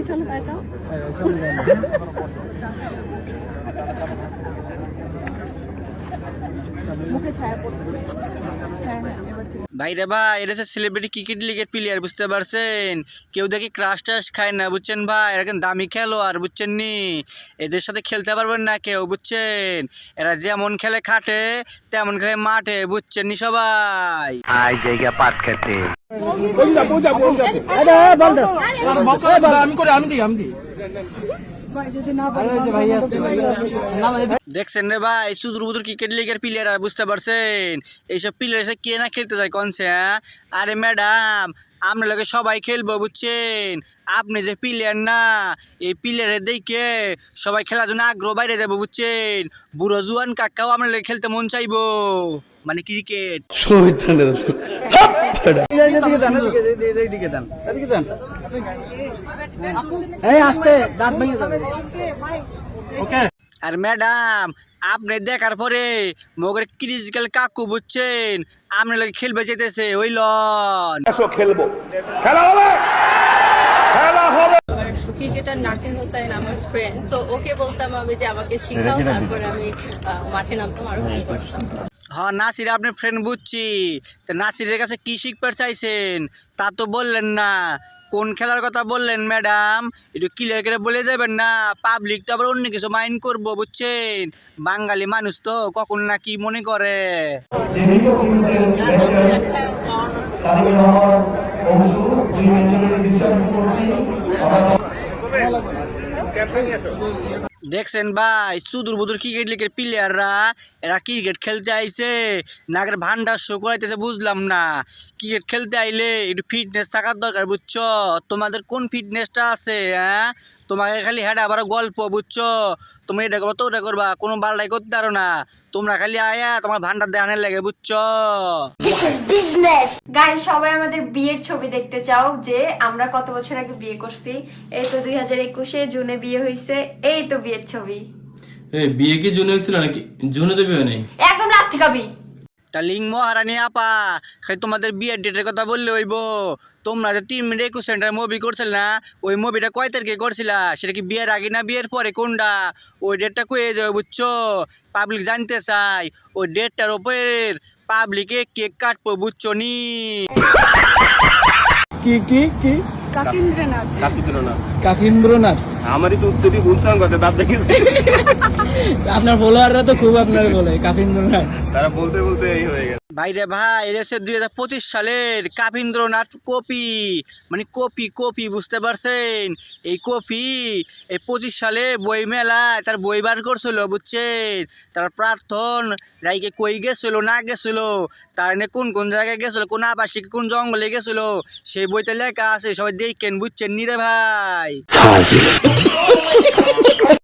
চলো তাই তো মুখে ছায়া পড়তেছে। হ্যাঁ হ্যাঁ এবার ঠিক। ভাই রে ভাই, এটা হচ্ছে সেলিব্রিটি ক্রিকেট লিগের প্লেয়ার, বুঝতে পারছেন? কেউ দেখি ক্রাশ টাশ খায় না, বুঝছেন ভাই? এরা কিন্তু দামি খেলো আর, বুঝছেন নি? এদের সাথে খেলতে পারবেন না কেউ, বুঝছেন? এরা যেমন খেলে খাটে, তেমন খেলে মাঠে, বুঝছেন নি সবাই? আই জায়গা পাট খেতে দেখছেন রে ভাই, সুদূর বুদুর ক্রিকেট লিগের প্লেয়ার, বুঝতে পারছেন? এইসব প্লেয়ার এসে কে না খেলতে চায় কনছে? হ্যাঁ আরে ম্যাডাম, আপনার লগে সবাই খেলবো, বুঝছেন? আপনি যে প্লেয়ার না, এই প্লেয়ারের দেখে সবাই খেলার জন্য আগ্রহ বাইরে যাবো, বুঝছেন? বুড়ো জুয়ান কাকাও আপনার লগে খেলতে মন চাইবো, মানে ক্রিকেট। আর ম্যাডাম, আপনি দেখার পরে মগের ক্রিটিক্যাল কাকু, বুঝছেন? আপনার লগে খেলবে যেতেছে, ওই লন খেলবো, খেলা হবে, খেলা হবে। ক্রিকেটার নাসিম হোসাইন আমার ফ্রেন্ড, সো ওকে বলতাম আমি যে আমাকে শিখাও, তারপরে আমি মাঠে নামতাম আর ওকে করতাম। হ্যাঁ নাসির আপনার ফ্রেন্ড, বুঝছি। তা নাসিরের কাছে কি শিখতে চাইছেন তা তো বললেন না। কোন খেলার কথা বললেন ম্যাডাম? একটু ক্লিয়ার করে বলে যাবেন না, পাবলিক তো আবার অন্য কিছু মাইন্ড করবো, বুঝছেন? বাঙালি মানুষ তো কখন না কি মনে করে। দেখছেন ভাই, সুদূর বুদুর ক্রিকেট লিগের প্লেয়াররা এরা ক্রিকেট খেলতে আইছে নাগের ভান্ডার শো করাইতেছে, বুঝলাম না। ক্রিকেট খেলতে আইলে একটু ফিটনেস থাকার দরকার, বুঝছো? তোমাদের কোন ফিটনেসটা আছে? হ্যাঁ তোমাকে খালি হেডা আবার গল্প, বুঝছো? তোমরা এটা করবো তো ওটা করবা, কোনো বালটাই করতে পারো না। তোমরা খালি আয়া তোমার ভান্ডার দেখানোর লাগে, বুঝছো? গাইস, সবাই আমাদের বিয়ের ছবি দেখতে চাও যে আমরা কত বছর আগে বিয়ে করছি। এই তো 2021 জুনে বিয়ে হয়েছে, এই তো বিয়ের ছবি। এই বিয়ে কি জুনে হয়েছিল নাকি? জুনে তো বিয়ে নেই, একদম রাত থেকে বিয়ে। তা লিঙ্গ মহারানী আপা, খালি তোমাদের বিয়ের ডেটের কথা বললে হইব? তোমরা যে 3 মিনিট 21 সেকেন্ডের মুভি করছিল না, ওই মুভিটা কয় তারিখে করছিলা? সেটা কি বিয়ের আগে না বিয়ের পরে, কোনটা? ওই ডেটটা কয়ে যাবে, বুঝছো? পাবলিক জানতে চাই। ওই ডেটটার উপরে পাবলিকে কেক কাটবো, বুঝছো নি? কি কি কি কাকিন্দ্রনাথ। কাফিন্দ্রনাথ? আমারই তো উচ্চতি বলছিলাম কথা, তার দেখিস আপনার ফলোয়াররা তো খুব আপনার বলে কাফিন্দ্রনাথ। তারা বলতে বলতে এই হয়ে গেছে। ভাই রে ভাই, এটা হচ্ছে 2025 সালের কাফিন্দ্রনাথ কপি, মানে কপি, বুঝতে পারছেন? এই কপি এই 25 সালে বই মেলায় তার বই বার করছিল, বুঝছেন? তার প্রার্থন রাইকে কই গেছিল না গেছিল, তার নিয়ে কোন কোন জায়গায় গেছিল, কোন আবাসিক কোন জঙ্গলে গেছিল, সেই বইতে লেখা আছে, সবাই দেখেন, বুঝছেন নি রে ভাই?